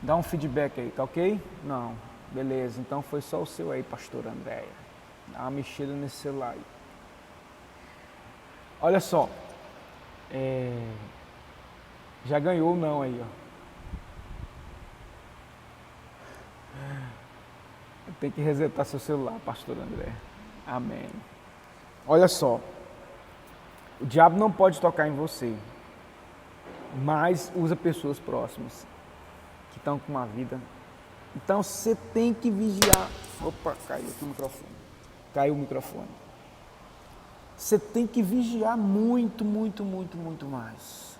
Dá um feedback aí, tá ok? Não. Beleza, então foi só o seu aí, pastor Andréia. Dá uma mexida nesse celular aí. Olha só. Já ganhou não aí, ó. Tem que resetar seu celular, pastor André. Amém. Olha só. O diabo não pode tocar em você, mas usa pessoas próximas que estão com uma vida. Então você tem que vigiar. Opa, caiu aqui o microfone. Caiu o microfone. Você tem que vigiar muito, muito, muito, muito mais.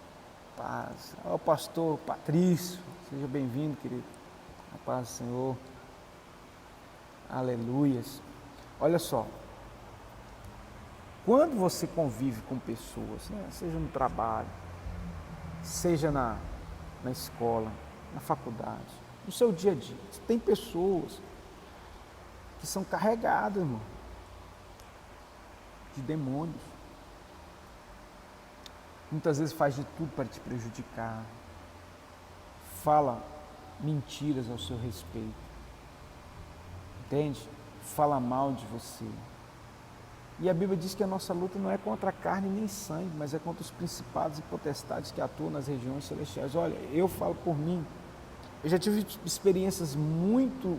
Paz. Ó, pastor Patrício, seja bem-vindo, querido. A paz do Senhor. Aleluias. Olha só, quando você convive com pessoas, né, seja no trabalho, seja na escola, na faculdade, no seu dia a dia, tem pessoas que são carregadas, irmão, de demônios. Muitas vezes faz de tudo para te prejudicar, fala mentiras ao seu respeito, entende? Fala mal de você. E a Bíblia diz que a nossa luta não é contra a carne nem sangue, mas é contra os principados e potestades que atuam nas regiões celestiais. Olha, eu falo por mim, eu já tive experiências muito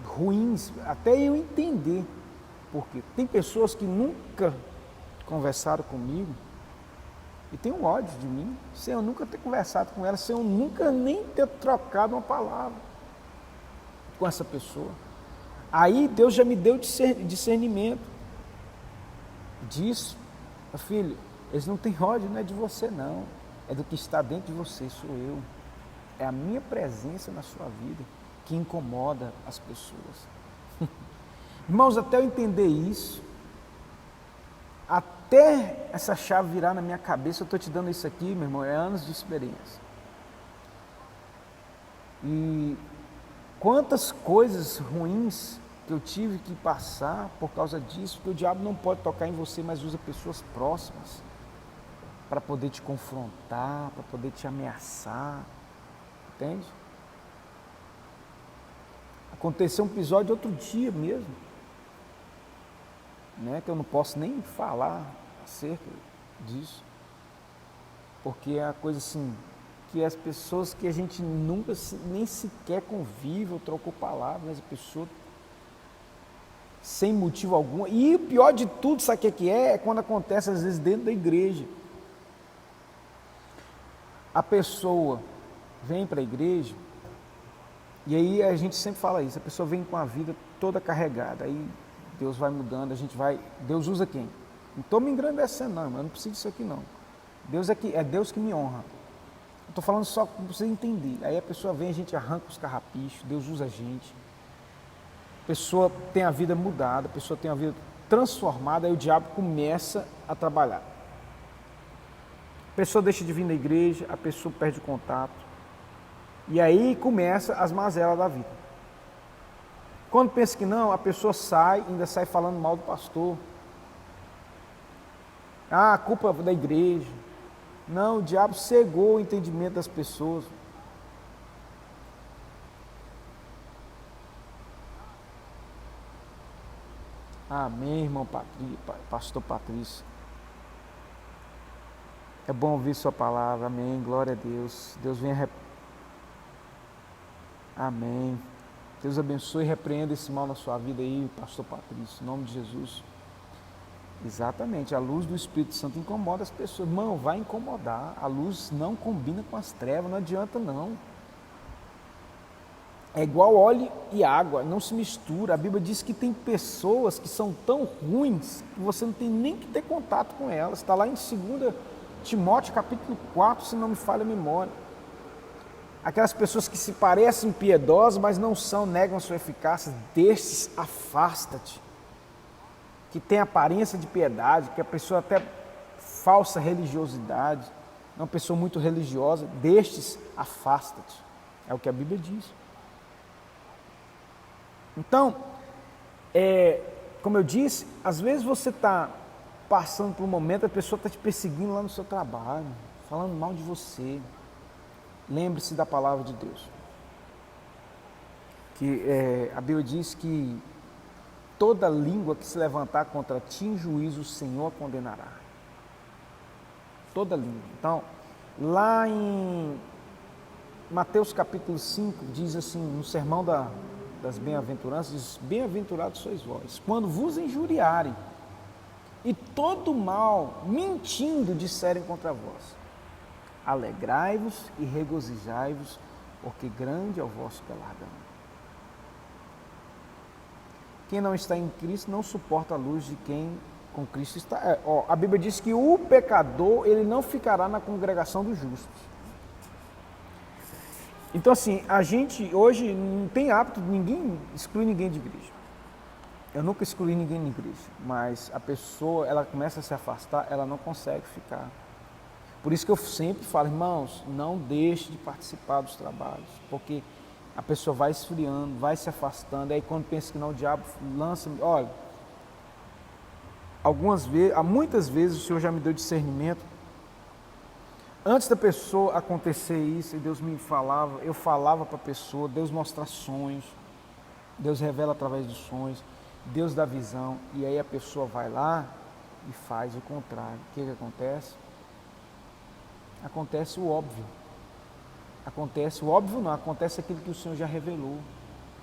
ruins, até eu entender, porque tem pessoas que nunca conversaram comigo e tem um ódio de mim, sem eu nunca ter conversado com ela, sem eu nunca nem ter trocado uma palavra com essa pessoa. Aí Deus já me deu discernimento disso. Meu filho, eles não têm ódio, não é de você não, é do que está dentro de você, sou eu. É a minha presença na sua vida que incomoda as pessoas. Irmãos, até eu entender isso, até essa chave virar na minha cabeça, eu estou te dando isso aqui, meu irmão, é anos de experiência. E quantas coisas ruins que eu tive que passar por causa disso, porque o diabo não pode tocar em você, mas usa pessoas próximas para poder te confrontar, para poder te ameaçar, entende? Aconteceu um episódio outro dia mesmo, né, que eu não posso nem falar acerca disso, porque é a coisa assim, que as pessoas que a gente nunca nem sequer convive ou trocou palavras, a pessoa sem motivo algum. E o pior de tudo, sabe o que é? É quando acontece às vezes dentro da igreja. A pessoa vem para a igreja e aí a gente sempre fala isso, a pessoa vem com a vida toda carregada, aí Deus vai mudando, Deus usa quem? Não estou me engrandecendo não, eu não preciso disso aqui não. É Deus que me honra. Estou falando só para você entender. Aí a pessoa vem, a gente arranca os carrapichos, Deus usa a gente. A pessoa tem a vida mudada, a pessoa tem a vida transformada, aí o diabo começa a trabalhar. A pessoa deixa de vir na igreja, a pessoa perde o contato. E aí começa as mazelas da vida. Quando pensa que não, a pessoa ainda sai falando mal do pastor. Ah, a culpa é da igreja. Não, o diabo cegou o entendimento das pessoas. Amém, irmão pastor Patrício. É bom ouvir sua palavra, amém, glória a Deus. Deus venha, amém. Deus abençoe e repreenda esse mal na sua vida aí, pastor Patrício, em nome de Jesus. Exatamente, a luz do Espírito Santo incomoda as pessoas. Irmão, vai incomodar, a luz não combina com as trevas, não adianta não. É igual óleo e água, não se mistura. A Bíblia diz que tem pessoas que são tão ruins que você não tem nem que ter contato com elas. Está lá em 2 Timóteo capítulo 4, se não me falha a memória. Aquelas pessoas que se parecem piedosas, mas não são, negam a sua eficácia, destes afasta-te. Que tem aparência de piedade, que a pessoa até falsa religiosidade, uma pessoa muito religiosa, destes afasta-te. É o que a Bíblia diz. Então, como eu disse, às vezes você está passando por um momento, a pessoa está te perseguindo lá no seu trabalho, falando mal de você. Lembre-se da palavra de Deus. Que a Bíblia diz que toda língua que se levantar contra ti em juízo, o Senhor a condenará. Toda língua. Então, lá em Mateus capítulo 5, diz assim, no sermão das bem-aventuranças, diz, bem-aventurados sois vós, quando vos injuriarem e todo mal, mentindo, disserem contra vós. Alegrai-vos e regozijai-vos, porque grande é o vosso galardão. Quem não está em Cristo não suporta a luz de quem com Cristo está. A Bíblia diz que o pecador, ele não ficará na congregação dos justos. Então, assim, a gente hoje não tem hábito, ninguém exclui ninguém de igreja. Eu nunca excluí ninguém de igreja, mas a pessoa, ela começa a se afastar, ela não consegue ficar. Por isso que eu sempre falo, irmãos, não deixe de participar dos trabalhos, porque a pessoa vai esfriando, vai se afastando, aí quando pensa que não, o diabo lança, olha, muitas vezes o Senhor já me deu discernimento. Antes da pessoa acontecer isso, e Deus me falava, eu falava para a pessoa, Deus mostra sonhos, Deus revela através dos sonhos, Deus dá visão, e aí a pessoa vai lá e faz o contrário. O que acontece? Acontece o óbvio. Acontece o óbvio não, acontece aquilo que o Senhor já revelou.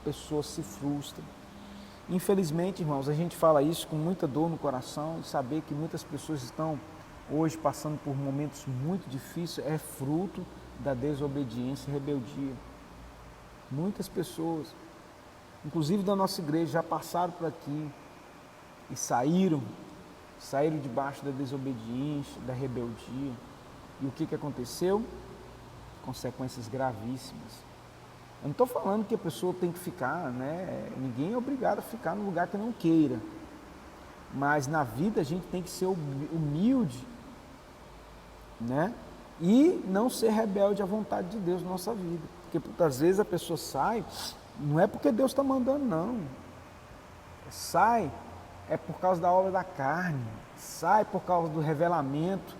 A pessoa se frustra. Infelizmente, irmãos, a gente fala isso com muita dor no coração, e saber que muitas pessoas estão hoje passando por momentos muito difíceis é fruto da desobediência e rebeldia. Muitas pessoas, inclusive da nossa igreja, já passaram por aqui e saíram debaixo da desobediência, da rebeldia. E o que aconteceu? Consequências gravíssimas. Eu não estou falando que a pessoa tem que ficar, né? Ninguém é obrigado a ficar no lugar que não queira. Mas na vida a gente tem que ser humilde, né? E não ser rebelde à vontade de Deus na nossa vida. Porque muitas vezes a pessoa sai, não é porque Deus está mandando, não. Sai é por causa da obra da carne. Sai por causa do revelamento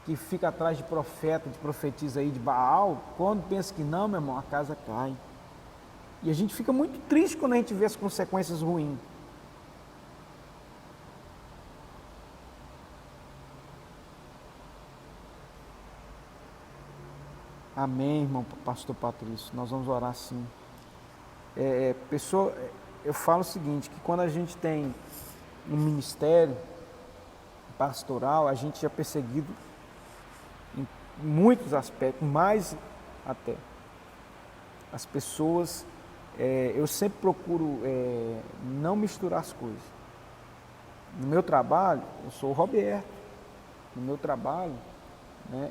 que fica atrás de profeta, de profetisa aí de Baal. Quando pensa que não, meu irmão, a casa cai. E a gente fica muito triste quando a gente vê as consequências ruins. Amém, irmão pastor Patrício, nós vamos orar sim. Pessoa, eu falo o seguinte, que quando a gente tem um ministério pastoral, a gente é perseguido em muitos aspectos, mais até. As pessoas, eu sempre procuro não misturar as coisas. No meu trabalho, eu sou o Roberto. No meu trabalho, né,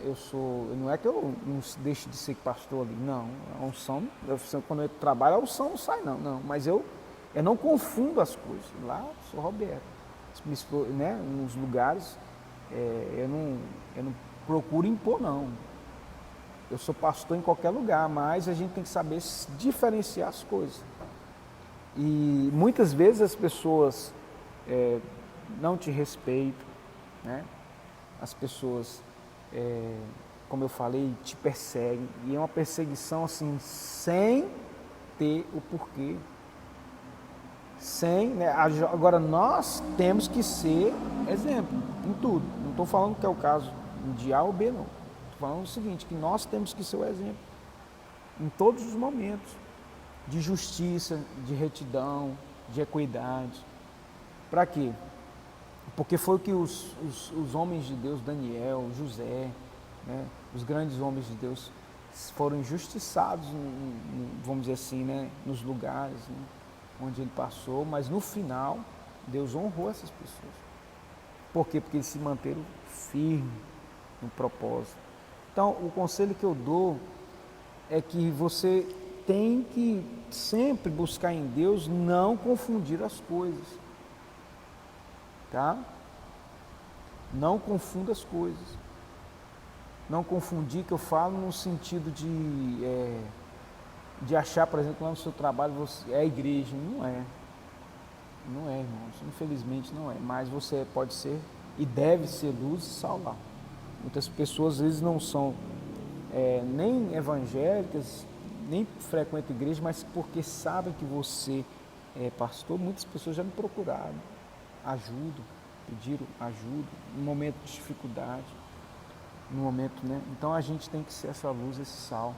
não é que eu não deixe de ser pastor ali, não. A unção, quando eu trabalho, a unção não sai, não. Mas eu não confundo as coisas. Lá, eu sou Roberto. Né, nos lugares, eu não procuro impor, não. Eu sou pastor em qualquer lugar, mas a gente tem que saber diferenciar as coisas. E muitas vezes as pessoas não te respeitam, né? As pessoas, como eu falei, te perseguem. E é uma perseguição assim, sem ter o porquê. Né? Agora, nós temos que ser exemplo em tudo. Não estou falando que é o caso de A ou B, não. Estou falando o seguinte, que nós temos que ser o exemplo em todos os momentos, de justiça, de retidão, de equidade. Para quê? Porque foi o que os homens de Deus, Daniel, José, né, os grandes homens de Deus, foram injustiçados, vamos dizer assim, né, nos lugares, né, onde ele passou, mas no final, Deus honrou essas pessoas. Por quê? Porque eles se manteram firmes no propósito. Então, o conselho que eu dou é que você tem que sempre buscar em Deus não confundir as coisas. Tá? Não confunda as coisas. Não confundir, que eu falo no sentido de achar, por exemplo, lá no seu trabalho você é a igreja. Não é. Não é, irmãos. Infelizmente não é. Mas você pode ser e deve ser luz e sal lá. Muitas pessoas às vezes não são nem evangélicas, nem frequentam igreja, mas porque sabem que você é pastor, muitas pessoas já me procuraram, pediram ajuda, no momento de dificuldade, no momento, né? Então a gente tem que ser essa luz, esse sal.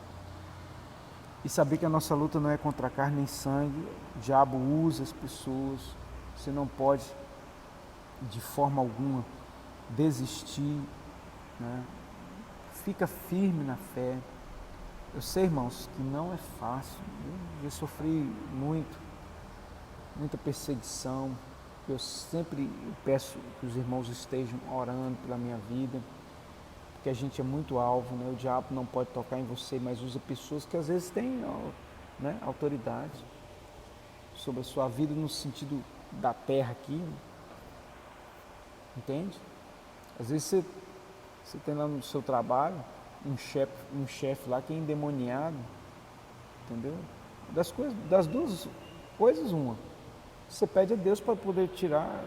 E saber que a nossa luta não é contra carne nem sangue, o diabo usa as pessoas, você não pode de forma alguma desistir, né? Fica firme na fé. Eu sei, irmãos, que não é fácil. Eu já sofri muita perseguição. Eu sempre peço que os irmãos estejam orando pela minha vida, porque a gente é muito alvo, né? O diabo não pode tocar em você, mas usa pessoas que às vezes têm, né, autoridade sobre a sua vida no sentido da terra aqui, entende? Às vezes você tem lá no seu trabalho um chefe lá que é endemoniado, entendeu? Das duas coisas, uma. Você pede a Deus para poder tirar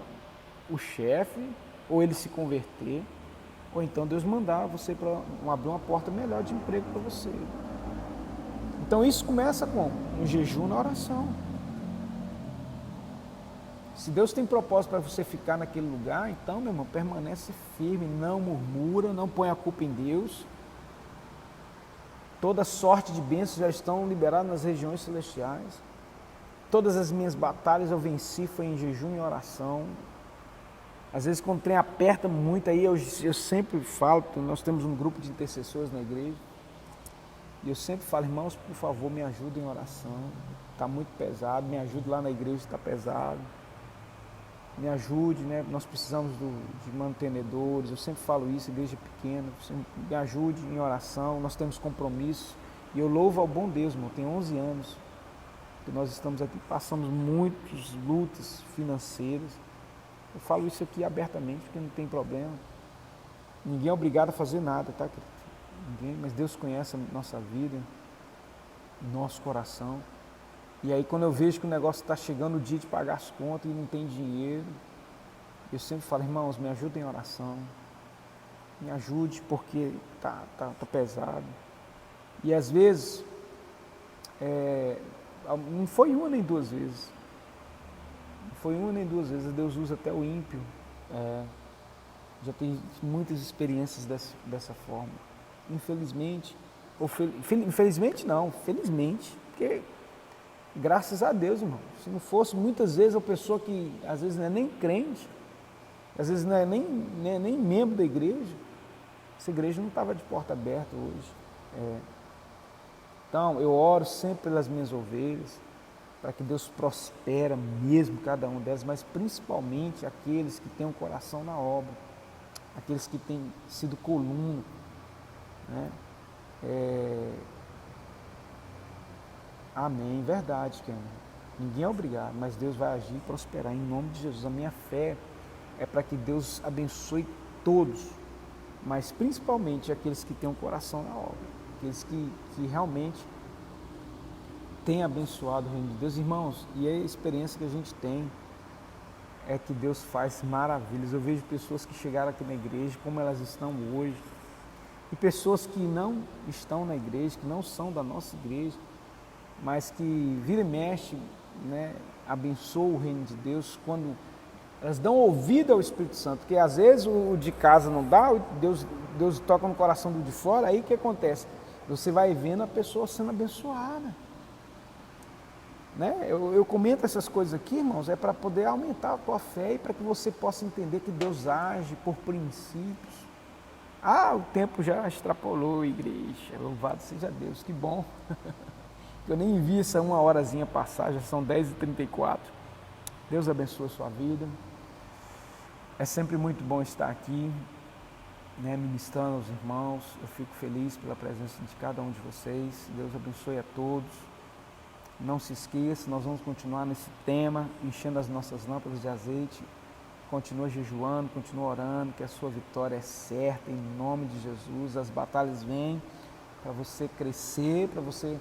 o chefe, ou ele se converter, ou então Deus mandar você para abrir uma porta melhor de emprego para você. Então isso começa com um jejum na oração. Se Deus tem propósito para você ficar naquele lugar, então, meu irmão, permanece firme, não murmura, não põe a culpa em Deus. Toda sorte de bênçãos já estão liberadas nas regiões celestiais. Todas as minhas batalhas eu venci, foi em jejum e oração. Às vezes quando o trem aperta muito, aí eu sempre falo, nós temos um grupo de intercessores na igreja, e eu sempre falo, irmãos, por favor, me ajudem em oração, está muito pesado, me ajude lá na igreja, está pesado. Me ajude, né? Nós precisamos de mantenedores, eu sempre falo isso desde pequeno, me ajude em oração, nós temos compromisso, e eu louvo ao bom Deus, irmão, tem 11 anos que nós estamos aqui, passamos muitas lutas financeiras, eu falo isso aqui abertamente, porque não tem problema, ninguém é obrigado a fazer nada, tá? Ninguém, mas Deus conhece a nossa vida, nosso coração. E aí quando eu vejo que o negócio está chegando o dia de pagar as contas e não tem dinheiro, eu sempre falo, irmãos, me ajudem em oração, me ajude porque tá pesado. E às vezes, não foi uma nem duas vezes, Deus usa até o ímpio, já tem muitas experiências dessa forma, infelizmente, infelizmente não, felizmente, porque graças a Deus, irmão. Se não fosse, muitas vezes, a pessoa que às vezes não é nem crente, às vezes não é nem membro da igreja, essa igreja não estava de porta aberta hoje. Então, eu oro sempre pelas minhas ovelhas, para que Deus prospere mesmo cada um delas, mas principalmente aqueles que têm um coração na obra, aqueles que têm sido coluna, né? Amém, verdade, Ken. Ninguém é obrigado, mas Deus vai agir e prosperar em nome de Jesus. A minha fé é para que Deus abençoe todos, mas principalmente aqueles que têm um coração na obra, aqueles que realmente têm abençoado o reino de Deus. Irmãos, e a experiência que a gente tem é que Deus faz maravilhas. Eu vejo pessoas que chegaram aqui na igreja, como elas estão hoje, e pessoas que não estão na igreja, que não são da nossa igreja, mas que vira e mexe, né, abençoa o reino de Deus, quando elas dão ouvido ao Espírito Santo, porque às vezes o de casa não dá, Deus toca no coração do de fora, aí o que acontece? Você vai vendo a pessoa sendo abençoada, né? Eu comento essas coisas aqui, irmãos, é para poder aumentar a tua fé e para que você possa entender que Deus age por princípios. O tempo já extrapolou, igreja, louvado seja Deus, que bom. Eu nem vi essa uma horazinha passar, já são 10h34. Deus abençoe a sua vida. É sempre muito bom estar aqui, né, ministrando aos irmãos. Eu fico feliz pela presença de cada um de vocês. Deus abençoe a todos. Não se esqueça, nós vamos continuar nesse tema, enchendo as nossas lâmpadas de azeite. Continua jejuando, continua orando, que a sua vitória é certa, em nome de Jesus. As batalhas vêm para você crescer, para você...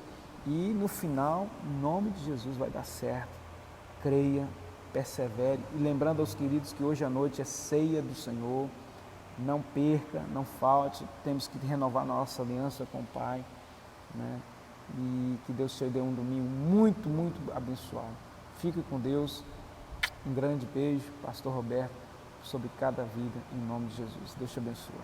E no final, em nome de Jesus, vai dar certo. Creia, persevere. E lembrando aos queridos que hoje à noite é ceia do Senhor. Não perca, não falte. Temos que renovar nossa aliança com o Pai, né? E que Deus te dê um domingo muito, muito abençoado. Fique com Deus. Um grande beijo, Pastor Roberto, sobre cada vida, em nome de Jesus. Deus te abençoe.